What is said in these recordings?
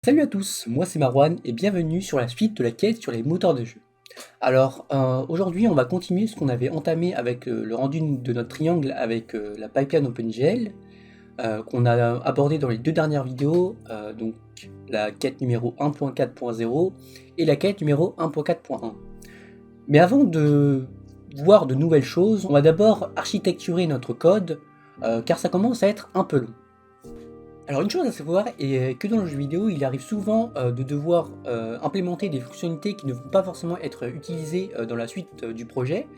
Salut à tous, moi c'est Marwan et bienvenue sur la suite de la quête sur les moteurs de jeu. Alors aujourd'hui on va continuer ce qu'on avait entamé avec le rendu de notre triangle avec la pipeline OpenGL qu'on a abordé dans les deux dernières vidéos, donc la quête numéro 1.4.0 et la quête numéro 1.4.1. Mais avant de voir de nouvelles choses, on va d'abord architecturer notre code car ça commence à être un peu long. Alors une chose à savoir est que dans le jeu vidéo, il arrive souvent de devoir implémenter des fonctionnalités qui ne vont pas forcément être utilisées dans la suite du projet,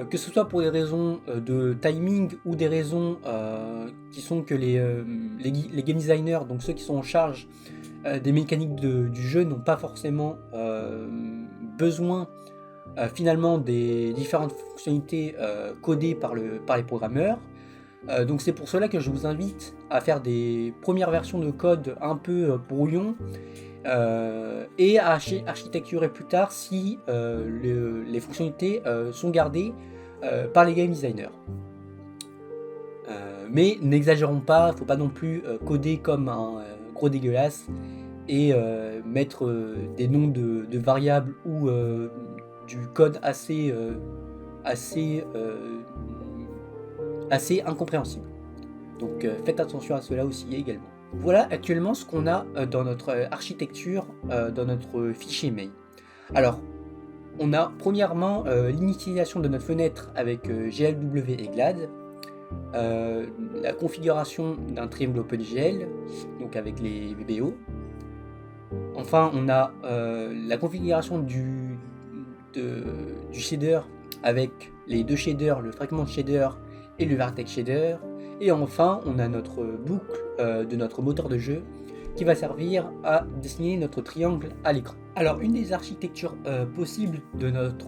que ce soit pour des raisons de timing ou des raisons qui sont que les game designers, donc ceux qui sont en charge des mécaniques du jeu, n'ont pas forcément besoin finalement des différentes fonctionnalités codées par les programmeurs. Donc c'est pour cela que je vous invite à faire des premières versions de code un peu brouillon et à architecturer plus tard si les fonctionnalités sont gardées par les game designers. Mais n'exagérons pas, faut pas non plus coder comme un gros dégueulasse et mettre des noms de variables ou du code assez incompréhensible. Donc faites attention à cela aussi également. Voilà actuellement ce qu'on a dans notre architecture, dans notre fichier main. Alors, on a premièrement l'initialisation de notre fenêtre avec GLW et GLAD, la configuration d'un triangle OpenGL, donc avec les VBO. Enfin, on a la configuration du shader avec les deux shaders, le fragment shader et le vertex shader. Et enfin, on a notre boucle de notre moteur de jeu qui va servir à dessiner notre triangle à l'écran. Alors, une des architectures possibles de notre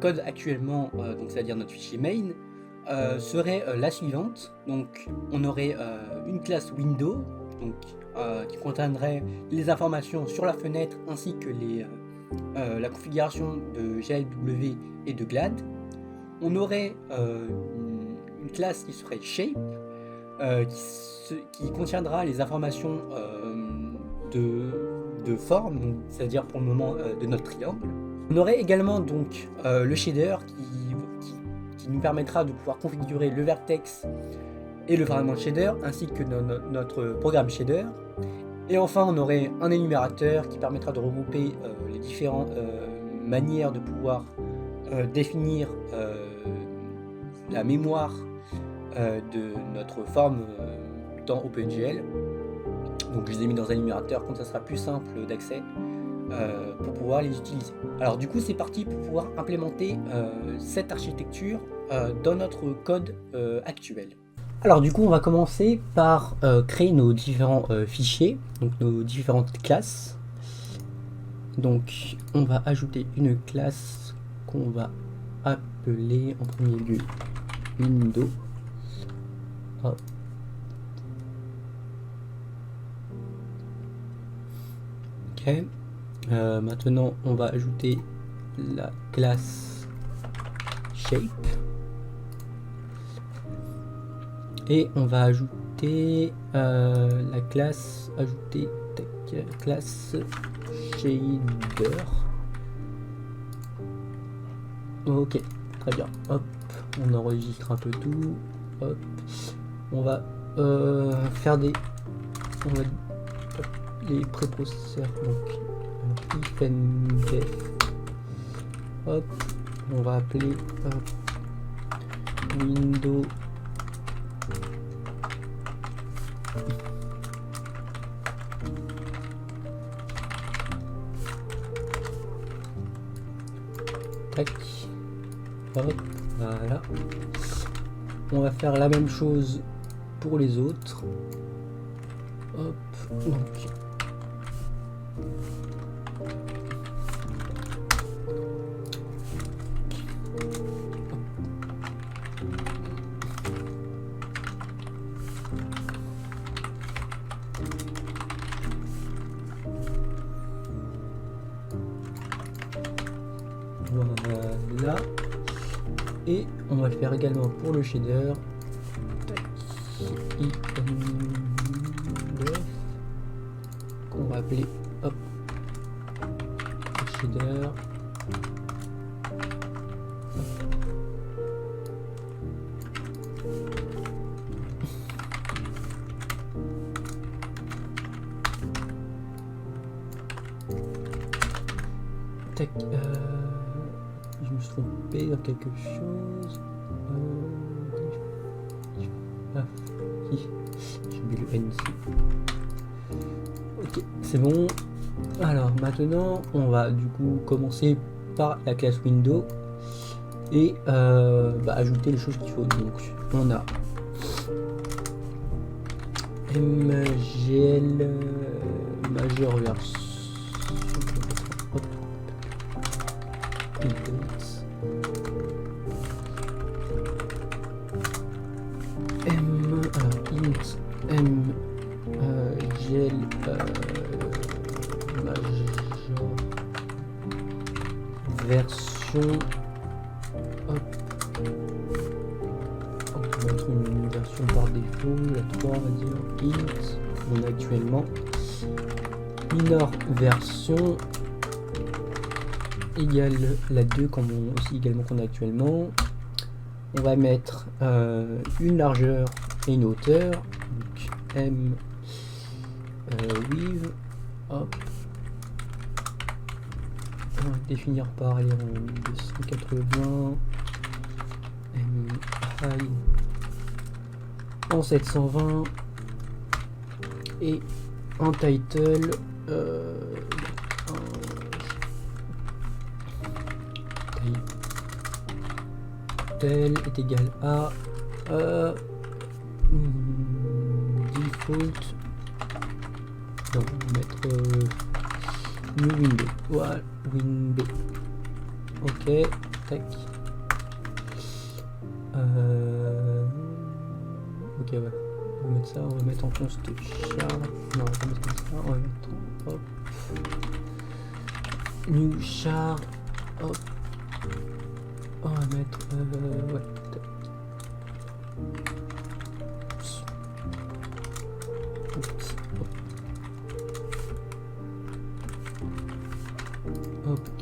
code actuellement, donc c'est-à-dire notre fichier main, serait la suivante. Donc, on aurait une classe window, donc qui contiendrait les informations sur la fenêtre ainsi que la configuration de GLW et de GLAD. On aurait une classe qui serait shape, qui contiendra les informations de forme, c'est-à-dire pour le moment de notre triangle. On aurait également donc le shader qui nous permettra de pouvoir configurer le vertex et le fragment shader ainsi que notre programme shader. Et enfin on aurait un énumérateur qui permettra de regrouper les différentes manières de pouvoir définir la mémoire de notre forme dans OpenGL. Donc je les ai mis dans un énumérateur, comme ça sera plus simple d'accès pour pouvoir les utiliser. Alors du coup c'est parti pour pouvoir implémenter cette architecture dans notre code actuel. Alors du coup on va commencer par créer nos différents fichiers, donc nos différentes classes. Donc on va ajouter une classe qu'on va appeler en premier lieu window. Hop. Ok. Maintenant on va ajouter la classe shape et on va ajouter la classe classe shader. Ok, très bien. Hop, on enregistre un peu tout. Hop, on va faire les préprocesseurs, donc if and def. Hop, on va appeler window tac. Hop, voilà. On va faire la même chose pour les autres. Hop, donc. Voilà. Et on va le faire également pour le shader. Qu'on va appeler hop shader. Tac, je me suis trompé dans quelque chose. J'ai mis le N ici. Ok, c'est bon. Alors maintenant, on va du coup commencer par la classe window et ajouter les choses qu'il faut. Donc on a mgl majeur version. Gel major version hop. On va mettre une version par défaut, la 3 on va dire int on a actuellement. Minor version égale la 2 comme on, aussi également qu'on a actuellement. On va mettre une largeur et une hauteur. Donc m width hop. On va définir par aller en 280 m high en 720 et en title title est égal à default. Donc on va mettre new window. Voilà, window. Ok, tac. Ok, ouais. On va mettre ça, on va mettre en const char. Non, on va mettre comme ça, on va mettre hop. New char. Hop. On va mettre ouais. Tac. Oups. Hop. Ok.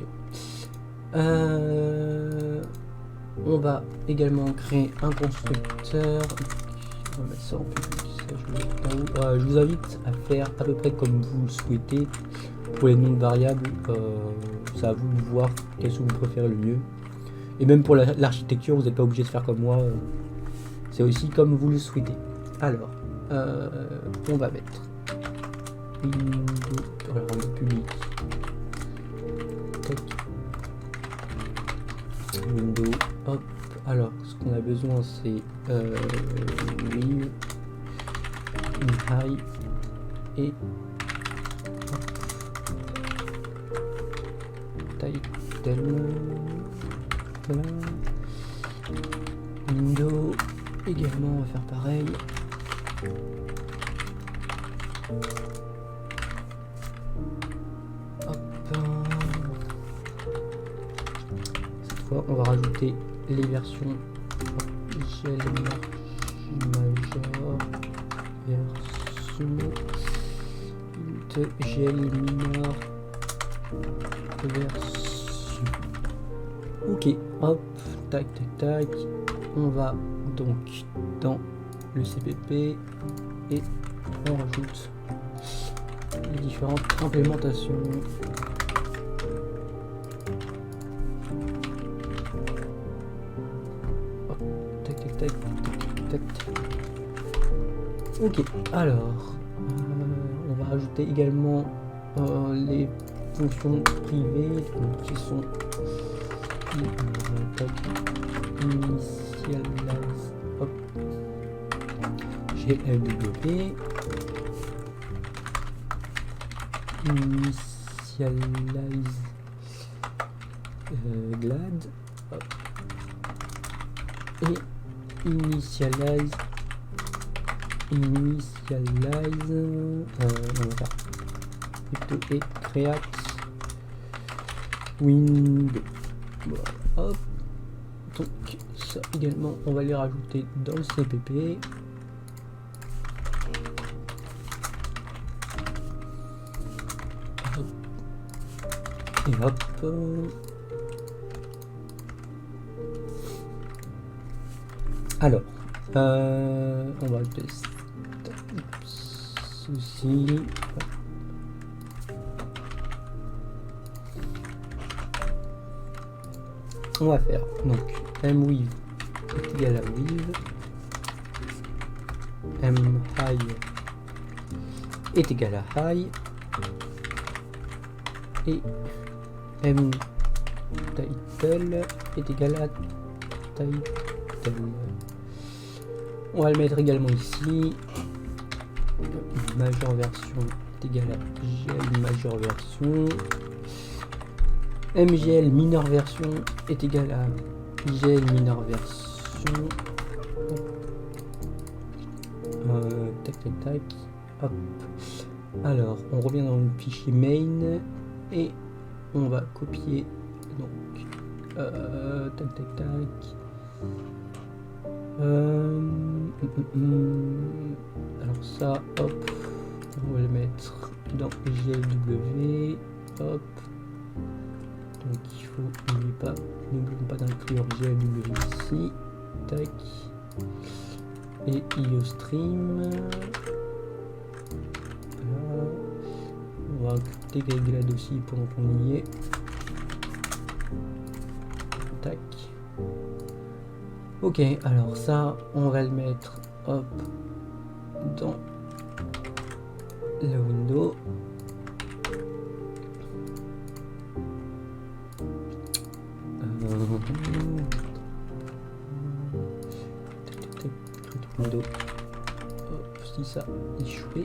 On va également créer un constructeur. On va mettre ça en public. Je vous invite à faire à peu près comme vous le souhaitez pour les noms de variables. C'est à vous de voir quels sont vous préférez le mieux. Et même pour l'architecture, vous n'êtes pas obligé de faire comme moi. C'est aussi comme vous le souhaitez. Alors, on va mettre window public. Tac. Window, hop. Alors, ce qu'on a besoin, c'est width, high et title. Voilà. Window également, on va faire pareil. Hop. Cette fois, on va rajouter les versions gel major version gel minor version. Ok, hop, tac tac tac. On va donc dans le CPP et on rajoute les différentes implémentations. Hop, tac tac tac tac tac. Ok, alors on va rajouter également les fonctions privées donc, qui sont initialize hop glw initialize glad hop, et initialize on va faire plutôt et create window. Voilà, hop. Donc ça également on va les rajouter dans le CPP. Et hop. Alors, on va le tester. Ceci. On va faire donc mWeave est égal à weave, mHigh est égal à high et mTitle est égal à title. On va le mettre également ici. Major version est égal à GL major version. MGL minor version est égal à GL minor version. Tac tac tac. Hop. Alors on revient dans le fichier main et on va copier donc tac tac tac. Alors ça, hop, on va le mettre dans GLW, hop. Donc il faut, n'oublions pas d'inclure GLW ici, tac. Et IOStream. Voilà. On va inclure TGLAD aussi pendant qu'on y est. Tac. Ok, alors ça, on va le mettre, hop, dans la window. Window. Hop, si ça échoué.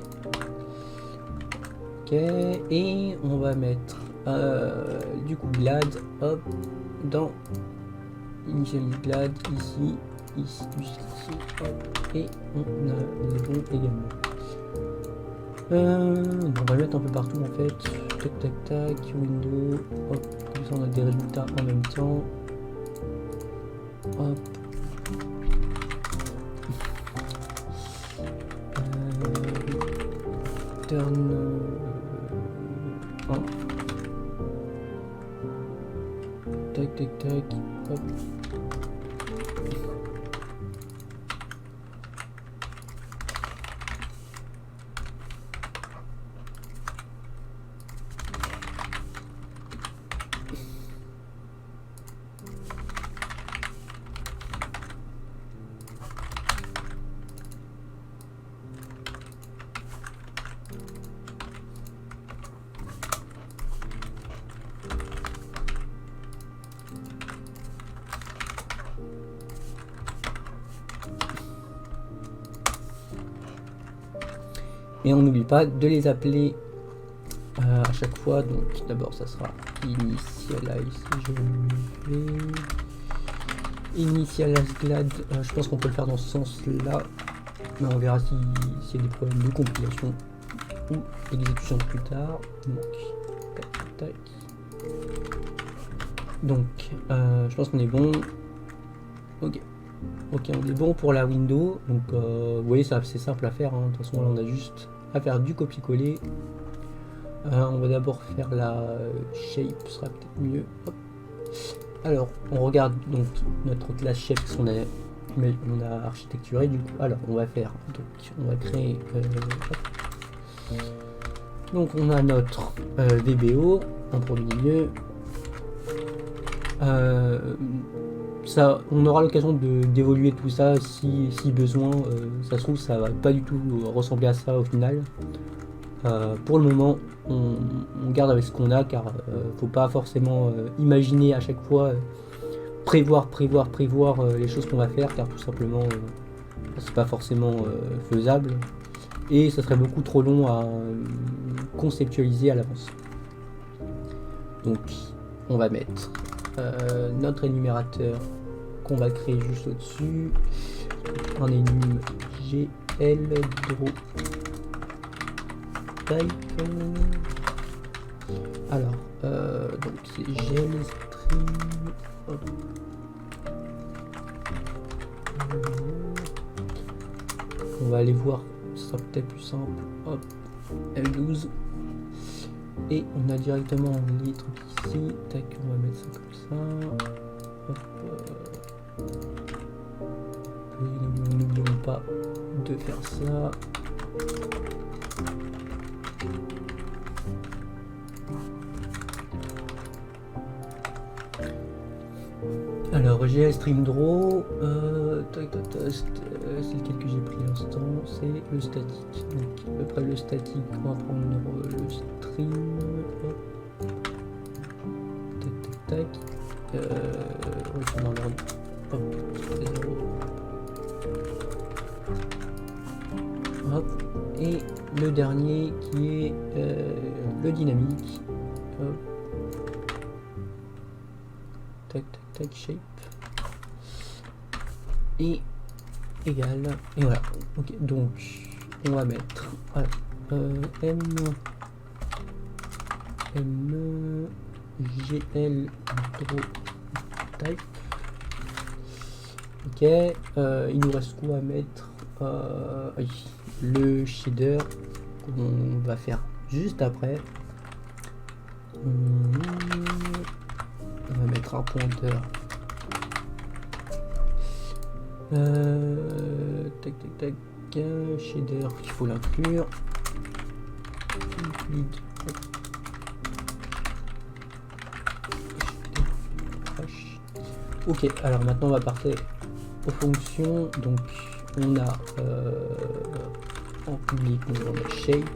Ok, et on va mettre du coup GLAD, hop, dans Initialize GLAD ici, ici, hop, et on a les bons également. On va le mettre un peu partout en fait. Tac tac tac, window, hop, comme ça on a des résultats en même temps. Hop. Turn 1. Tac tac tac, hop. Et on n'oublie pas de les appeler à chaque fois. Donc d'abord ça sera initialize, je vais initialize GLAD. Je pense qu'on peut le faire dans ce sens là, mais on verra s'il y a des problèmes de compilation ou d'exécution plus tard. Donc tac, tac. Donc je pense qu'on est bon. Ok, on est bon pour la window. Donc vous voyez, c'est simple à faire, hein. De toute façon là on a juste à faire du copier-coller. On va d'abord faire la shape, ce sera peut-être mieux. Hop. Alors on regarde donc notre classe shape qu'on a, on a architecturé du coup. Alors on va faire, donc on va créer donc on a notre VBO en premier lieu. Ça, on aura l'occasion d'évoluer tout ça si besoin. Ça se trouve, ça va pas du tout ressembler à ça au final. Pour le moment, on garde avec ce qu'on a, car faut pas forcément imaginer à chaque fois, prévoir les choses qu'on va faire, car tout simplement c'est pas forcément faisable et ça serait beaucoup trop long à conceptualiser à l'avance. Donc on va mettre notre énumérateur qu'on va créer juste au-dessus, un énum GL draw type. Alors donc c'est GL string. Hop. On va aller voir, ce sera peut-être plus simple. Hop, L12. Et on a directement les trucs ici. Tac, on va mettre ça comme ça. Hop, et n'oublions pas de faire ça. Alors GL Stream Draw, c'est lequel que j'ai pris à l'instant, c'est le statique. Donc à peu près le statique, on va prendre le stream. Hop. Tac tac tac. On va faire dans l'ordre. Hop, c'est 0. Hop. Et le dernier qui est le dynamique. Hop. Tac tac tac, shape. Et égal. Et voilà. Ok, donc on va mettre voilà, GL draw type. Ok, il nous reste quoi à mettre? Oui, le shader qu'on va faire juste après. On va mettre un pointeur. Tac tac tac. Shader, il faut l'inclure. Ok, alors maintenant on va passer aux fonctions. Donc on a en public on a shape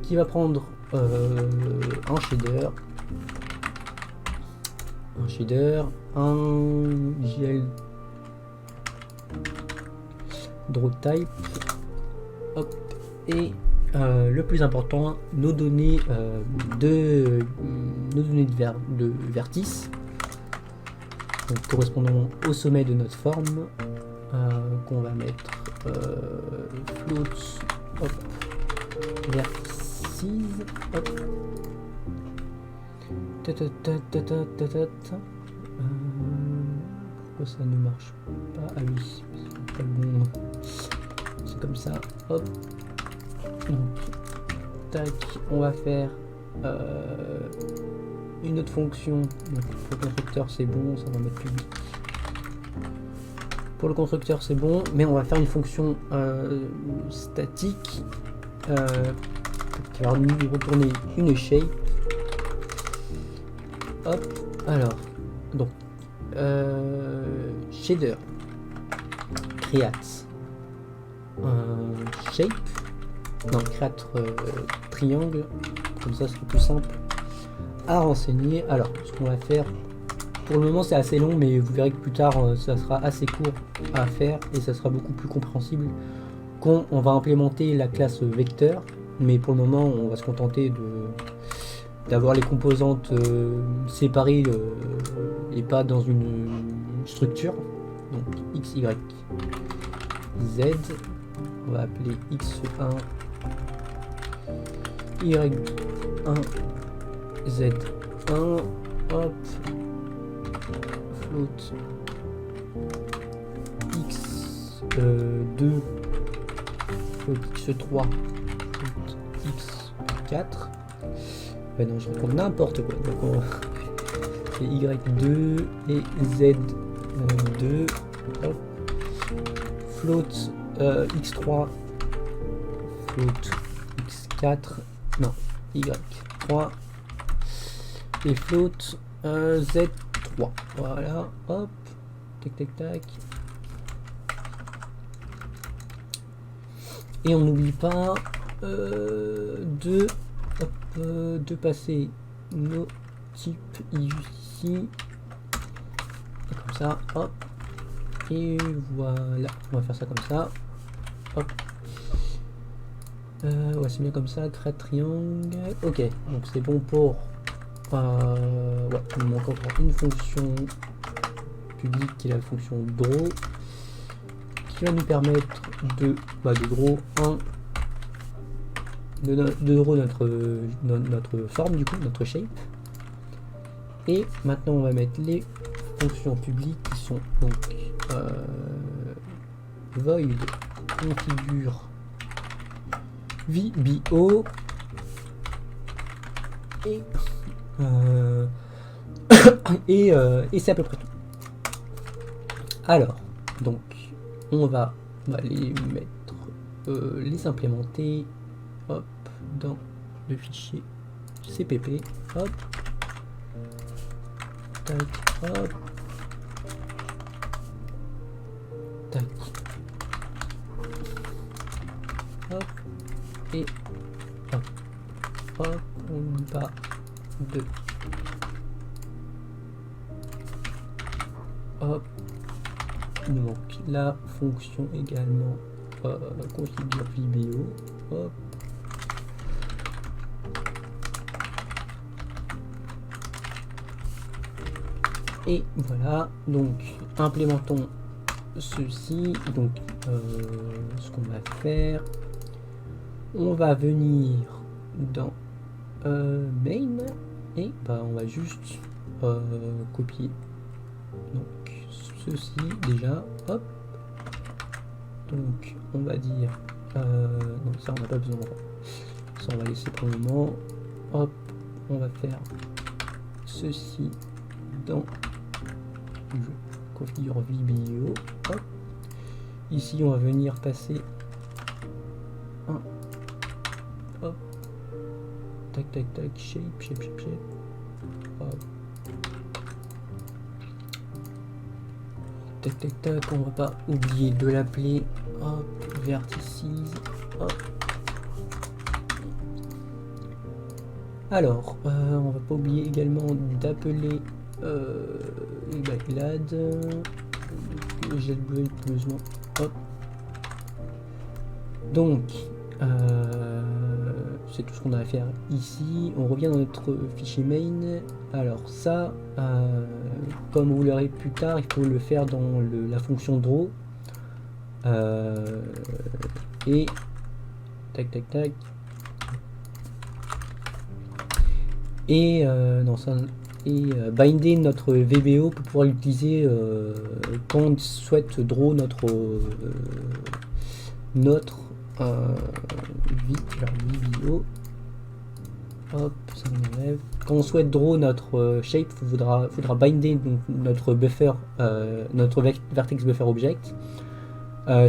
qui va prendre un shader, un GL draw type, hop, et le plus important, nos données de vertice, donc correspondant au sommet de notre forme, qu'on va mettre float, hop, vertices, hop. Pourquoi ça ne marche pas? Ah oui, c'est pas bon. C'est comme ça. Hop. Donc, tac. On va faire une autre fonction. Donc, pour le constructeur, c'est bon. Ça va mettre public. Pour le constructeur, c'est bon. Mais on va faire une fonction statique qui va nous retourner une shape. Hop, alors, donc, shader, create, shape, non, create triangle, comme ça c'est plus simple à renseigner. Alors, ce qu'on va faire, pour le moment c'est assez long, mais vous verrez que plus tard ça sera assez court à faire et ça sera beaucoup plus compréhensible quand on va implémenter la classe vecteur, mais pour le moment on va se contenter d'avoir les composantes séparées et pas dans une structure. Donc x, y, z, on va appeler x1, y1, z1, hop, float x2, float x3, float x4. Ouais, non, je raconte n'importe quoi. Donc on fait y2 et z2. Hop. Float x3, float x4, non, y3 et float z3. Voilà, hop, tac tac tac. Et on n'oublie pas de passer nos types ici, comme ça, hop, et voilà, on va faire ça comme ça, hop, ouais c'est bien comme ça, create triangle, ok, donc c'est bon pour, ouais, il manque encore une fonction publique qui est la fonction draw, qui va nous permettre de draw de draw notre forme, du coup, notre shape. Et maintenant on va mettre les fonctions publiques qui sont donc void configure VBO Et, et c'est à peu près tout. Alors, donc, on va les mettre, les implémenter, hop, dans le fichier CPP, hop, tac, hop, tac, hop, et hop, hop, on n'oublie pas de hop, il nous manque la fonction également configure vidéo, hop. Et voilà, donc implémentons ceci. Donc ce qu'on va faire, on va venir dans main et on va juste copier donc ceci déjà, hop. Donc on va dire non, ça on n'a pas besoin, ça on va laisser pour le moment, hop. On va faire ceci dans configure vidéo, hop. Ici on va venir passer un hop, tac tac tac, shape, hop, tac tac tac. On va pas oublier de l'appeler, hop, vertices, hop. Alors on va pas oublier également d'appeler backlad, j'ai besoin, hop. Donc c'est tout ce qu'on a à faire ici. On revient dans notre fichier main. Alors ça, comme vous l'aurez plus tard, il faut le faire dans la fonction draw, et tac tac tac, et non ça, et binder notre VBO pour pouvoir l'utiliser quand on souhaite draw notre VBO. Hop, ça on enlève. Quand on souhaite draw notre shape, faudra binder donc notre buffer, notre vertex buffer object.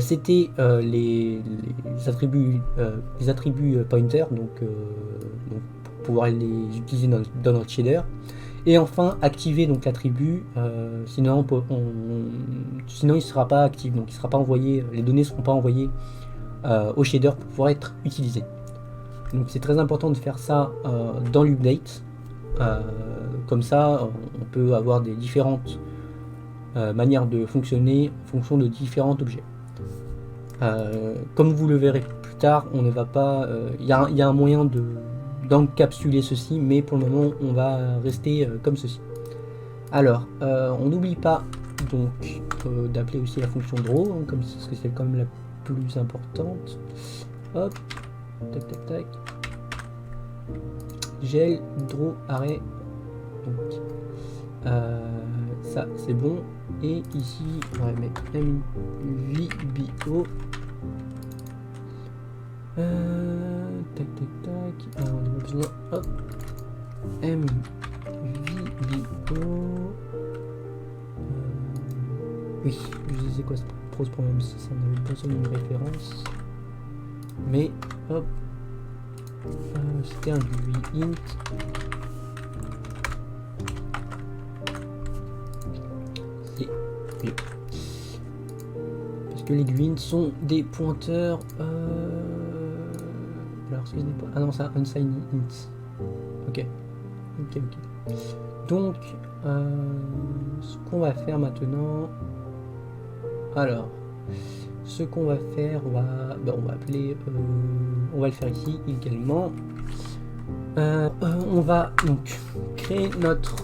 C'était les attributs pointer, donc pour pouvoir les utiliser dans notre shader. Et enfin activer donc l'attribut, sinon il ne sera pas actif, donc il sera pas envoyé, les données ne seront pas envoyées au shader pour pouvoir être utilisées. Donc c'est très important de faire ça dans l'update, comme ça on peut avoir des différentes manières de fonctionner en fonction de différents objets. Comme vous le verrez plus tard, on ne va pas, il y a un moyen d'encapsuler ceci, mais pour le moment on va rester comme ceci. Alors on n'oublie pas donc d'appeler aussi la fonction draw, hein, parce que c'est quand même la plus importante. Hop, tac tac tac, gel draw arrêt, donc ça c'est bon. Et ici on va mettre mvbo, tac tac tac, alors on a besoin, hop, mvbo, oui, je sais quoi, ça pose problème si ça, on avait besoin d'une référence, mais hop, c'était un int. Et oui, parce que les guines sont des pointeurs, alors ce n'est pas, ah non, ça unsigned int, ok. Donc ce qu'on va faire maintenant, alors ce qu'on va faire, on va appeler, on va le faire ici également. On va donc créer notre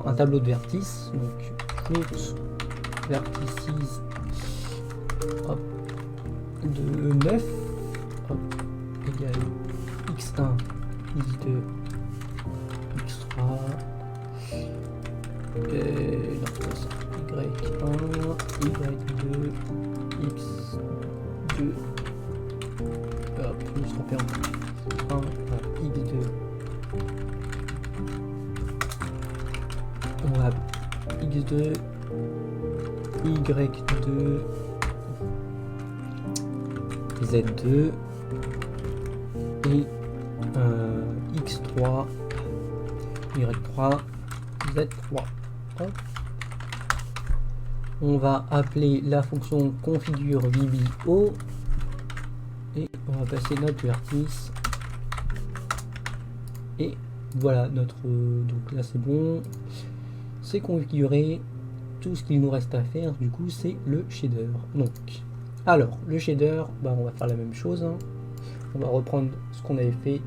un tableau de vertices, donc float vertices, hop, de 9, hop, égale x1, x2, x3, non, c'est ça, y1, y2, x2, hop, je me suis trompé en 1, x2, x2, y2, z2 et x3, y3, z3. Hop. On va appeler la fonction configure VBO et on va passer notre vertice. Et voilà notre... donc là c'est bon, c'est configuré. Tout ce qu'il nous reste à faire du coup c'est le shader. Donc alors le shader, bah, on va faire la même chose, hein. On va reprendre ce qu'on avait fait,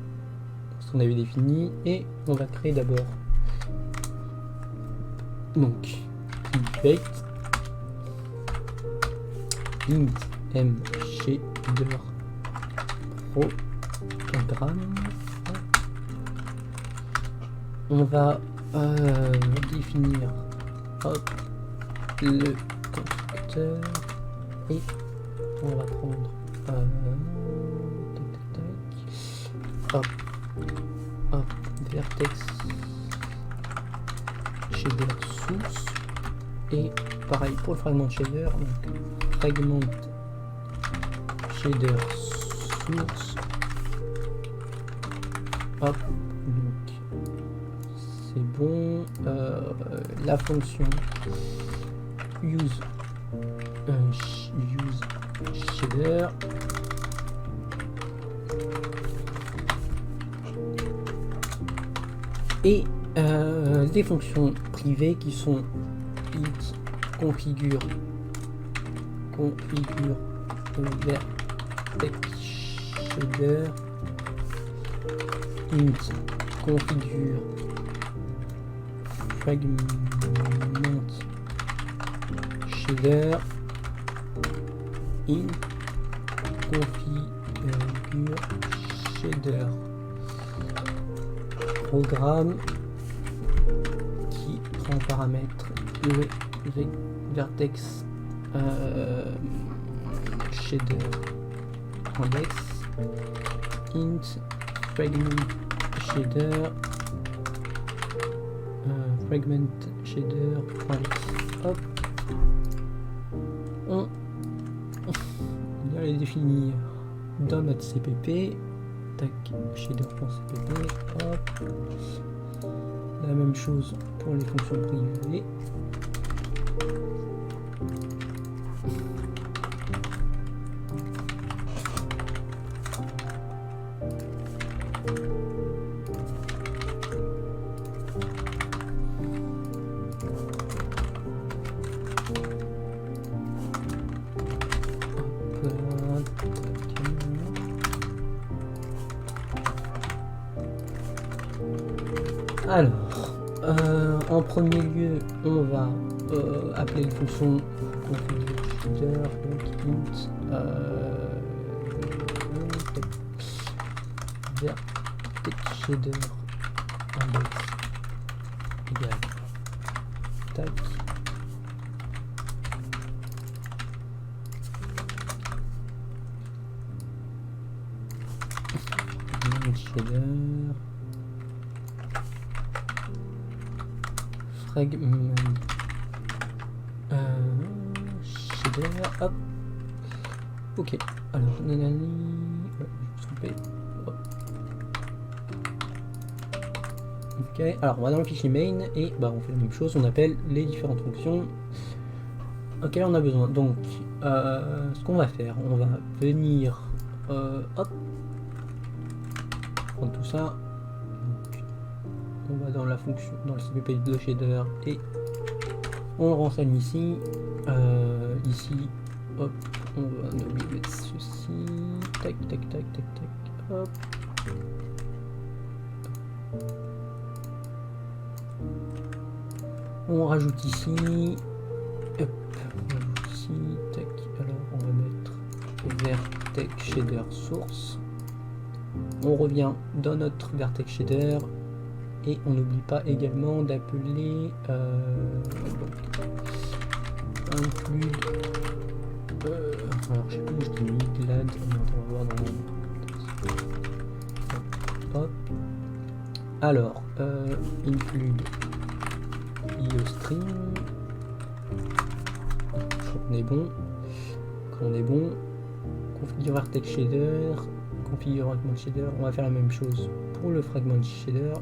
ce qu'on avait défini, et on va créer d'abord donc effect int m shader programme. On va définir hop, le constructeur et on va prendre hop, hop, vertex shader source et pareil pour le fragment shader, donc fragment shader source hop, donc c'est bon. La fonction use shader et des fonctions privées qui sont int configure vertex shader, int configure fragment shader, int configure shader programme qui prend en paramètre le vertex shader index, int fragment shader hop, on va les définir dans notre CPP, tac, shader.cpp, hop, la même chose pour les fonctions privées. Alors, en premier lieu, on va appeler une fonction configure shader, donc int vertex shader index égale tac. Shader fragment shader hop, ok. Alors nanani, ouais, je me suis trompé, hop. Ok, alors on va dans le fichier main et bah on fait la même chose, on appelle les différentes fonctions auxquelles on a besoin. Donc ce qu'on va faire, on va venir hop, prendre tout ça. Donc, on va dans la fonction, dans le CPP de shader et on le renseigne ici. Ici, hop, on va mettre ceci, tac, tac, tac, tac, tac, hop. On rajoute ici, hop, on rajoute ici, tac, alors on va mettre vertex shader source. On revient dans notre vertex shader et on n'oublie pas également d'appeler include alors je sais plus où je t'ai mis glad, on va voir dans hop, alors include iostream. On est bon. Quand on est bon, configure vertex shader, configure fragment shader. On va faire la même chose pour le fragment shader.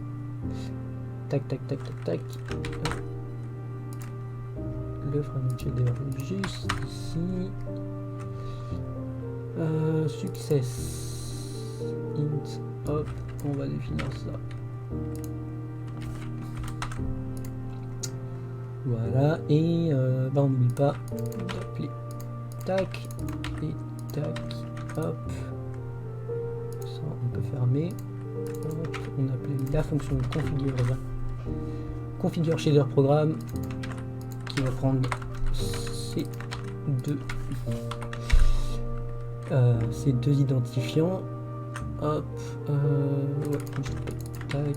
Tac tac tac tac tac. Le fragment shader juste ici. Success int, hop, on va définir ça. Voilà, et on n'oublie pas d'appeler tac et tac, hop, ça on peut fermer, hop, on appelle la fonction configure shader programme qui va prendre ces deux identifiants, hop, ouais, tac et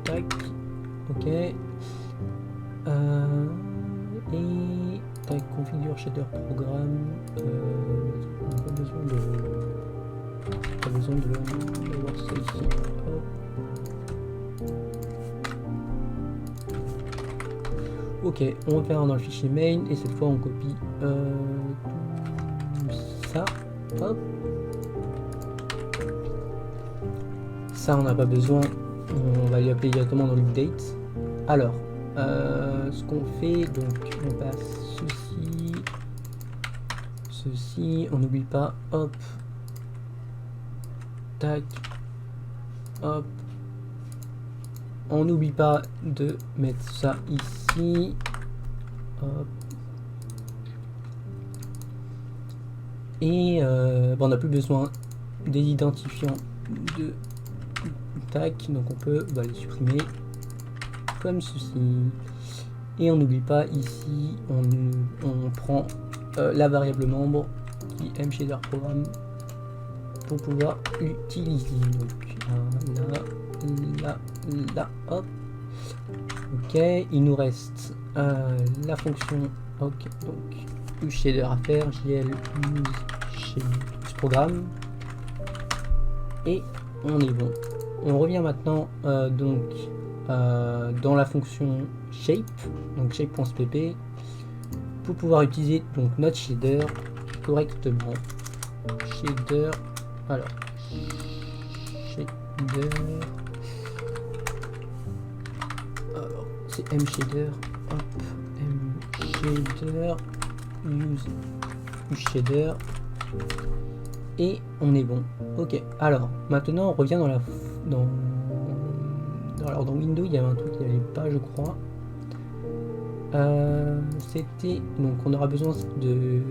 tac, ok. Et tac, configure shader programme. On n'a pas besoin de voir ça ici. Hop. Ok, on repère dans le fichier main et cette fois on copie tout ça. Hop. Ça on n'a pas besoin. On va lui appeler directement dans l'update. Alors. Ce qu'on fait, donc on passe ceci, on n'oublie pas, hop, tac, hop, on n'oublie pas de mettre ça ici, hop, et on n'a plus besoin des identifiants de tac, donc on peut les supprimer comme ceci. Et on n'oublie pas ici, on prend la variable membre qui est mshaderProgram pour pouvoir l'utiliser. Donc là, hop. Ok, il nous reste la fonction ok, donc useShader à faire, jl useProgram, et on est bon. On revient maintenant dans la fonction shape, donc shape.cpp, pour pouvoir utiliser donc notre shader correctement. Shader, alors c'est mshader, hop, mshader useShader, et on est bon. Ok, alors maintenant on revient dans Windows, il y avait un truc qui n'allait pas, je crois. C'était donc on aura besoin de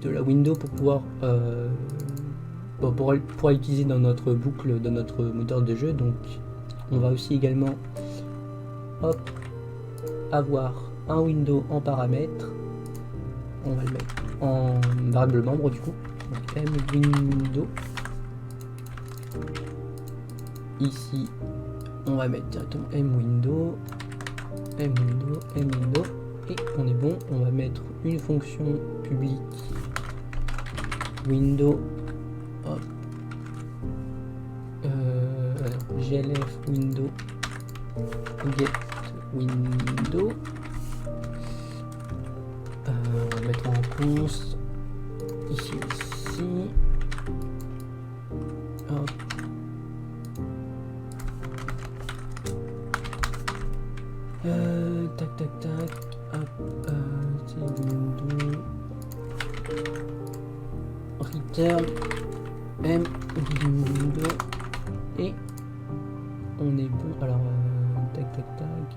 la window pour pouvoir pour l'utiliser dans notre boucle, dans notre moteur de jeu. Donc on va aussi également hop avoir un window en paramètres. On va le mettre en variable membre du coup. Donc mwindow. Ici on va mettre directement mwindow, et on est bon. On va mettre une fonction publique window, hop, glf window get window, on va mettre en const ici, hop. Tac tac tac, hop, c'est window return window, et on est bon. Alors tac tac tac,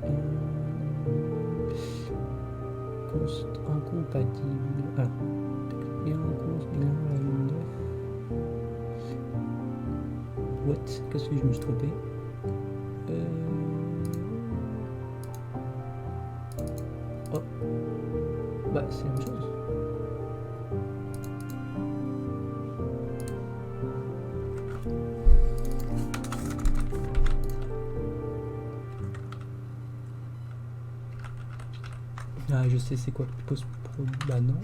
const incompatible, alors et un const bien la window, what, qu'est-ce que je me suis trompé, hop, bah c'est la même chose. Ah, je sais c'est quoi post pro, bah non.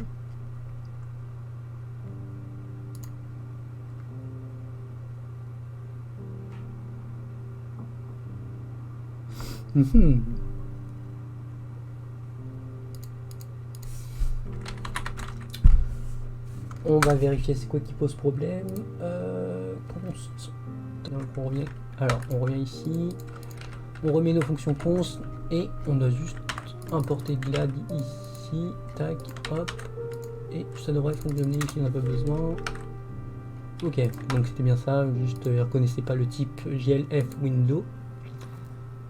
on va vérifier c'est quoi qui pose problème. Const. Donc on revient. Alors on revient ici. On remet nos fonctions const et on doit juste importer glad ici. Tac, hop. Et ça devrait fonctionner ici, on n'a pas besoin. Ok, donc c'était bien ça, juste reconnaissez pas le type GLF window.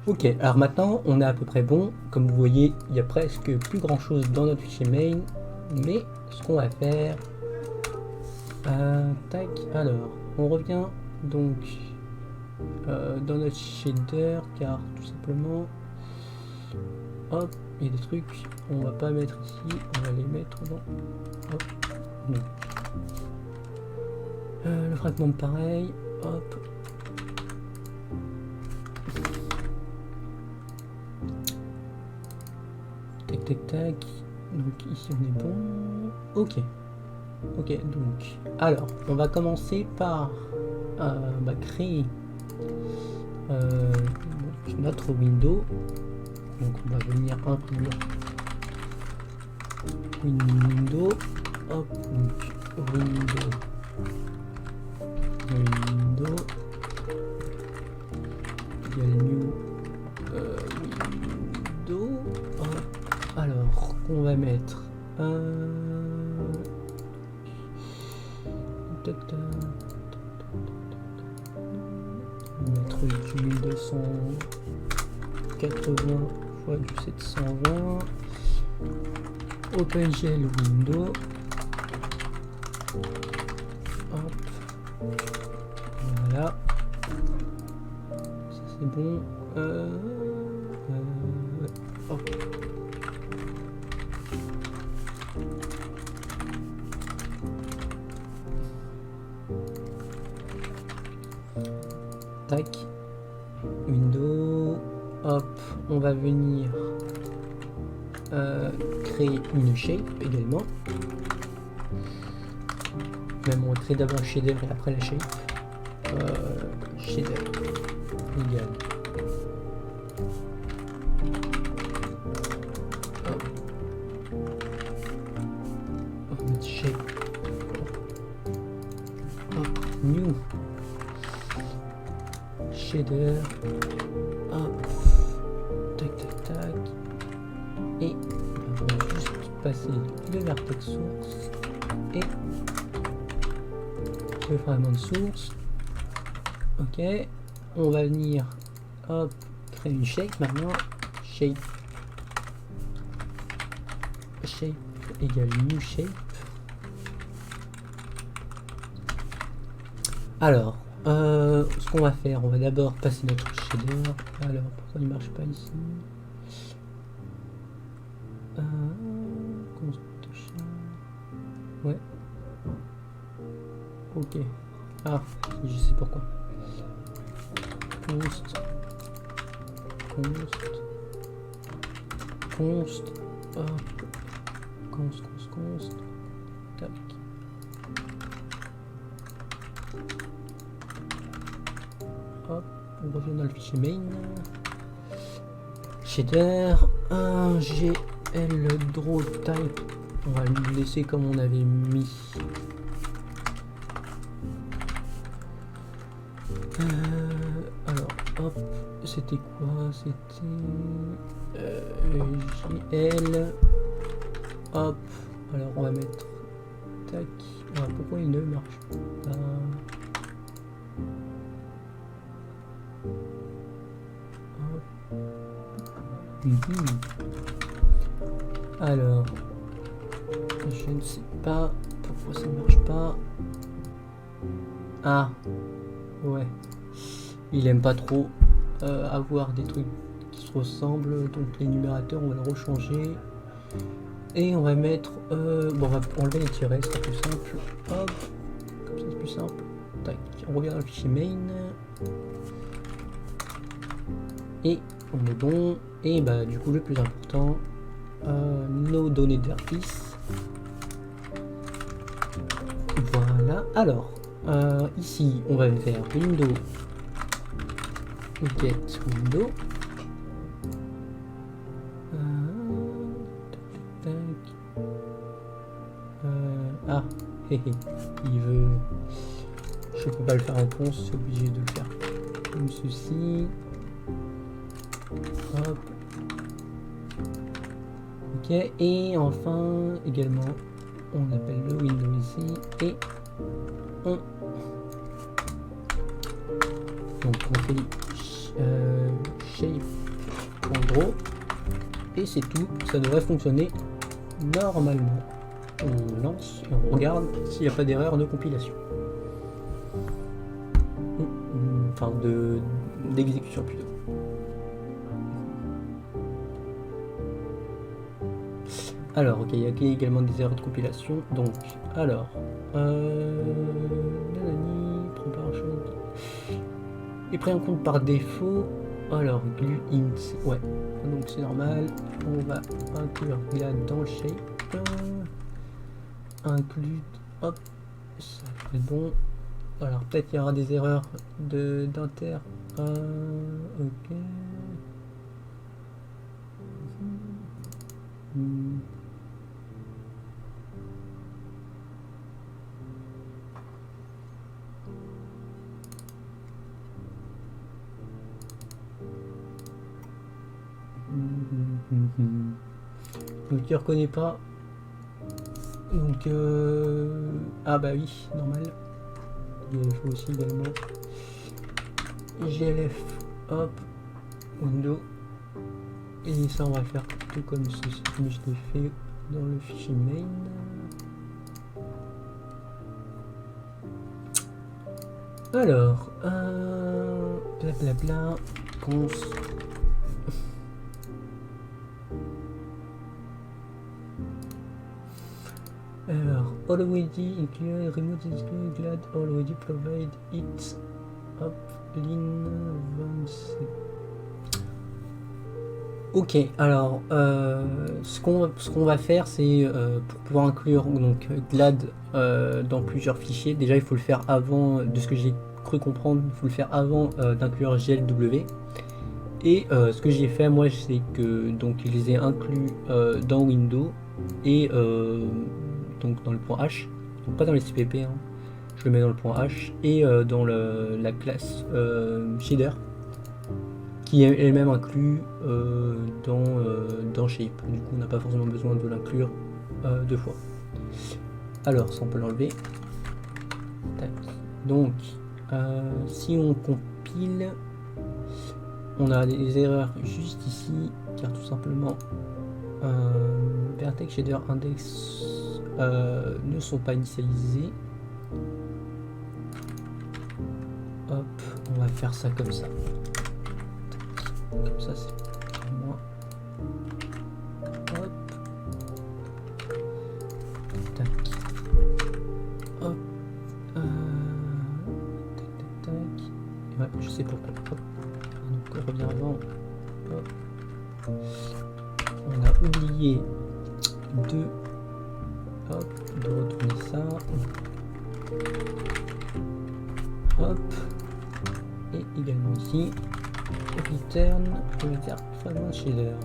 Ok, alors maintenant on est à peu près bon. Comme vous voyez, il n'y a presque plus grand chose dans notre fichier main. Mais ce qu'on va faire, tac, alors on revient donc dans notre shader, car tout simplement, hop, il y a des trucs, on va pas mettre ici, on va les mettre dans, hop, non. Le fragment pareil, hop. Tac tac tac. Donc ici on est bon. Ok. Ok, donc. Alors, on va commencer par créer notre window. Donc on va venir inclure window. Hop, donc window. Window égale new window. Hop. Alors on va mettre mettre du 1280 fois du 720 OpenGL window. Hop. Voilà, ça c'est bon. Hop. Tac, window, hop, on va venir créer une shape également. Même on va créer d'abord le shader et après la shape. Shader égale. Hop. On va mettre shape. Hop, new. Shader, hop, tac tac tac, et on va juste passer le vertex source et le fragment de source. Ok, on va venir, hop, créer une shape maintenant. Shape égale new shape. Alors, ce qu'on va faire, on va d'abord passer notre shader. Alors, pourquoi il marche pas ici? Ouais. Ok. Ah, je sais pourquoi. Const. Hop. Const. Tac. Hop, on revient dans le fichier main. Shader, un GL draw type. On va le laisser comme on avait mis. Alors, hop, c'était quoi? C'était JL. Hop, alors on va mettre. Tac. Alors, pourquoi il ne marche pas? Alors, je ne sais pas pourquoi ça ne marche pas. Ah, ouais, il aime pas trop avoir des trucs qui se ressemblent, donc les numérateurs on va le rechanger et on va mettre bon, on va enlever les tirets, c'est plus simple. Hop, comme ça c'est plus simple. Tac, on revient dans le fichier main et on est bon. Et bah du coup le plus important, nos données de vertice. Voilà, alors ici on va faire window get window. Ah, Il veut... Je peux pas le faire en conce, c'est obligé de le faire comme ceci. Hop. Ok, et enfin, également, on appelle le window ici, et on... Donc on fait shape.draw, et c'est tout, ça devrait fonctionner normalement. On lance et on regarde s'il n'y a pas d'erreur de compilation. Enfin, d'exécution plutôt. Alors, ok, il y a également des erreurs de compilation. Donc, alors, nanani, prend pas chose. Et pris en compte par défaut. Alors, glue int, ouais, donc c'est normal. On va inclure glad dans le shape. Include, hop, ça fait bon. Alors, peut-être qu'il y aura des erreurs d'inter. Ok. Donc il reconnaît pas. Donc ah bah oui, normal. Il faut aussi également glf, hop, window, et ça on va le faire tout comme ceci, comme je l'ai fait dans le fichier main. Alors, blablabla, cons. Alors, already include remote include glad already provide it up lin advanced. Ok, alors ce qu'on va faire, c'est pour pouvoir inclure donc glad dans plusieurs fichiers. Déjà, il faut le faire avant, de ce que j'ai cru comprendre, il faut le faire avant d'inclure glw. Et ce que j'ai fait moi, c'est que donc je les ai inclus dans Windows et donc dans le point H, donc pas dans les CPP, hein. Je le mets dans le point H et dans la classe shader, qui est elle-même inclus dans Shape. Du coup, on n'a pas forcément besoin de l'inclure deux fois. Alors, ça on peut l'enlever. Donc, si on compile, on a des erreurs juste ici, car tout simplement Vertex Shader Index ne sont pas initialisés. Hop, on va faire ça comme ça. Comme ça, c'est moins. Hop. Tac. Hop. Tac, tac, tac. Ouais, je sais pourquoi. Hop. Donc, on revient avant. Hop. On a oublié de retourner ça. Hop. Et également ici. Return fragment shader.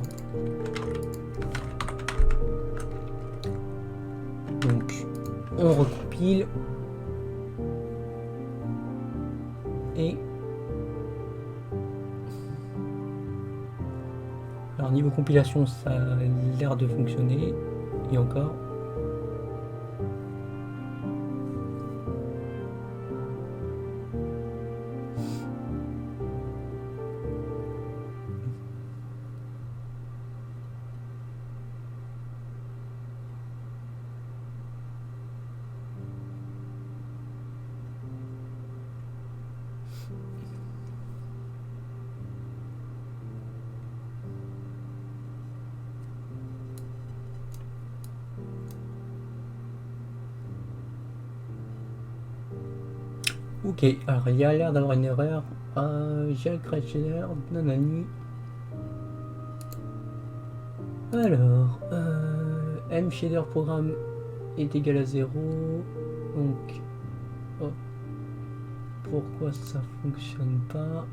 Donc on recompile et alors niveau compilation ça a l'air de fonctionner et encore. Ok, alors il y a l'air d'avoir une erreur. J'ai créé shader, nanani. Alors, mShader programme est égal à 0. Donc, hop. Pourquoi ça fonctionne pas?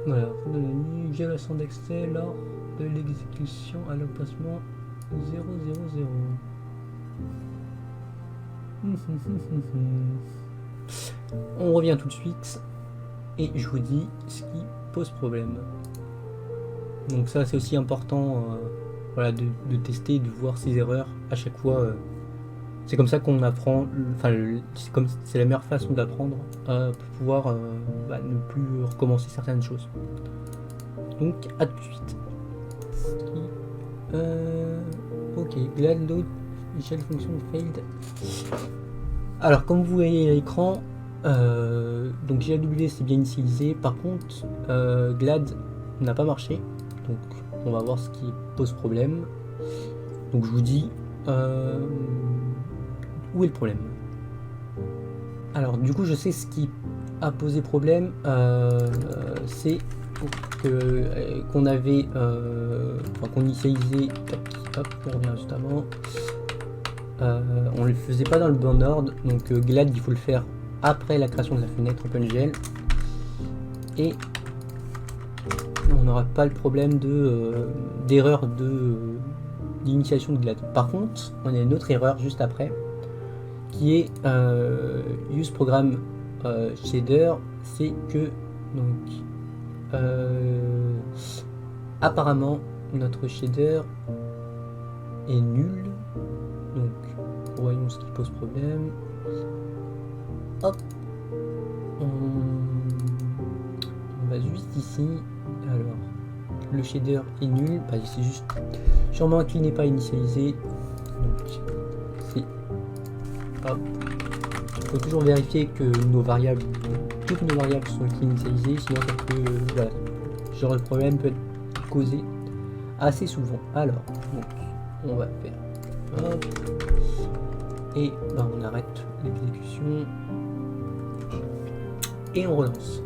Voilà, violation d'accès lors de l'exécution à l'emplacement 000. On revient tout de suite et je vous dis ce qui pose problème. Donc ça c'est aussi important voilà, de tester, de voir ces erreurs à chaque fois. C'est comme ça qu'on apprend, enfin c'est la meilleure façon d'apprendre pour pouvoir ne plus recommencer certaines choses. Donc à tout de suite. Ok, glad load shell function failed. Alors comme vous voyez à l'écran, donc GLW c'est bien initialisé, par contre glad n'a pas marché, donc on va voir ce qui pose problème. Donc je vous dis où est le problème. Alors du coup je sais ce qui a posé problème, c'est qu'on avait qu'on initialisait, hop, on revient juste avant, on le faisait pas dans le bon ordre, donc glad il faut le faire après la création de la fenêtre OpenGL et on n'aura pas le problème d'erreur d'initialisation de glad. Par contre on a une autre erreur juste après qui est use program shader, c'est que donc apparemment notre shader est nul, donc voyons ce qui pose problème. Hop, on va juste ici. Alors le shader est nul, bah, c'est juste sûrement qu'il n'est pas initialisé, donc c'est hop. Il faut toujours vérifier que toutes nos variables sont initialisées, sinon ça peut, voilà, genre le problème peut être causé assez souvent. Alors, donc, on va faire hop, et ben, on arrête l'exécution et on relance.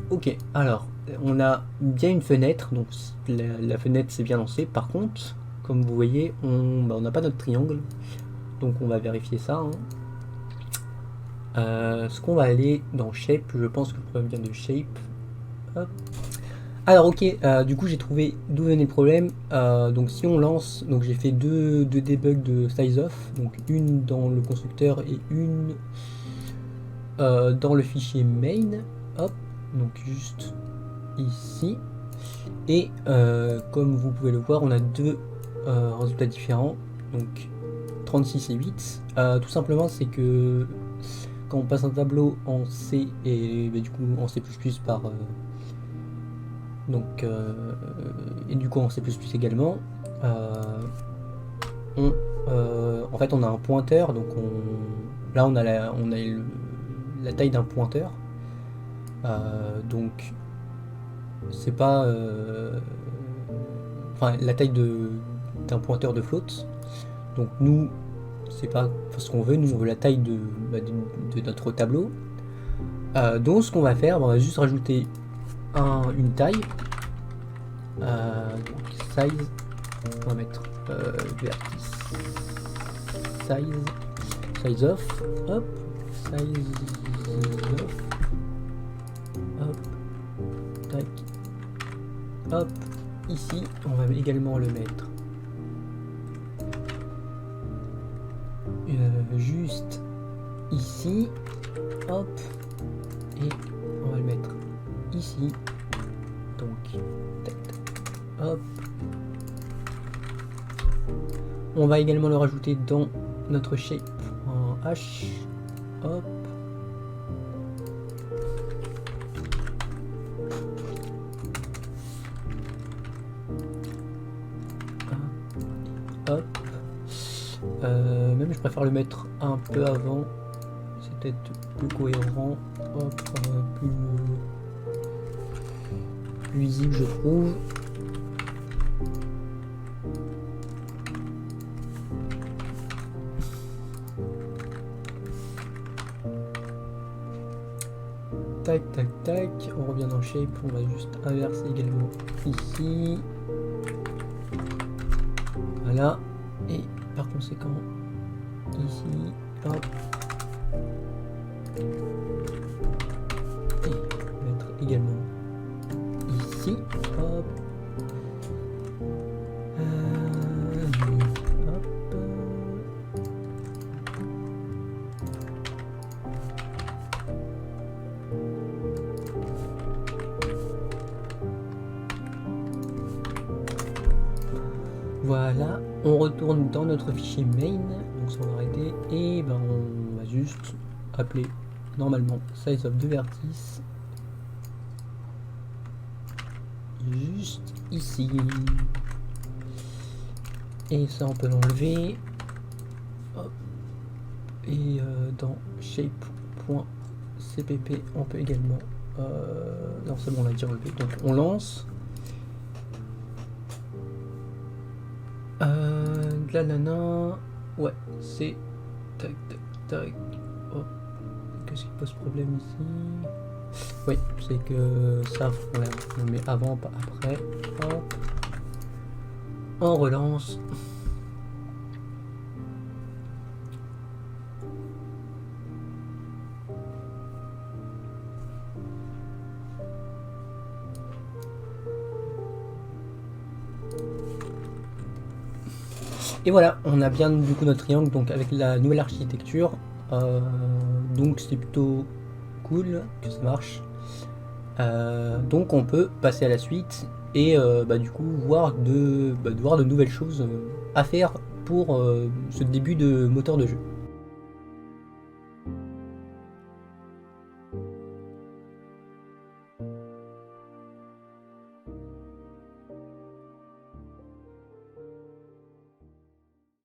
Ok, alors on a bien une fenêtre, donc la fenêtre s'est bien lancée. Par contre, comme vous voyez, on n'a pas notre triangle, donc on va vérifier ça. Ce qu'on va aller dans Shape, je pense que le problème vient de Shape. Hop. Alors ok, du coup j'ai trouvé d'où venait le problème. Donc si on lance, donc j'ai fait deux debugs de size off, donc une dans le constructeur et une dans le fichier main. Hop, donc juste ici. Et comme vous pouvez le voir, on a deux résultats différents, donc 36 et 8. Tout simplement c'est que quand on passe un tableau en C et du coup en C++ par et du coup en C++ également, en fait on a un pointeur, donc là on a la taille d'un pointeur, donc c'est pas enfin la taille d'un pointeur de float, donc nous c'est pas ce qu'on veut, nous on veut la taille de notre tableau. Donc ce qu'on va faire, on va juste rajouter une taille, donc size, on va mettre vertice size off, hop, size off, hop, tac, hop, ici on va également le mettre juste ici, hop, et on va le mettre ici, donc tac, hop. On va également le rajouter dans notre shape en H, hop. Hop. Même je préfère le mettre un peu avant, c'est peut-être plus cohérent, hop, plus visible je trouve. Tac tac tac, on revient dans Shape, on va juste inverser également ici. Voilà, et par conséquent ici, hop, Et mettre également ici. Hop. Hop. Voilà, on retourne dans notre fichier main, donc ça va arrêter, et ben on va juste appeler normalement size of 2 vertices, juste ici, et ça on peut l'enlever, et dans shape.cpp on peut également, non c'est bon on l'a déjà relevé, donc on lance. Nanana, ouais, c'est tac tac tac. Oh, qu'est-ce qui pose problème ici? Oui, c'est que ça, voilà, on le met avant, pas après. Hop. On relance. Et voilà, on a bien du coup notre triangle donc avec la nouvelle architecture. Donc c'est plutôt cool que ça marche. Donc on peut passer à la suite et du coup voir de nouvelles choses à faire pour ce début de moteur de jeu.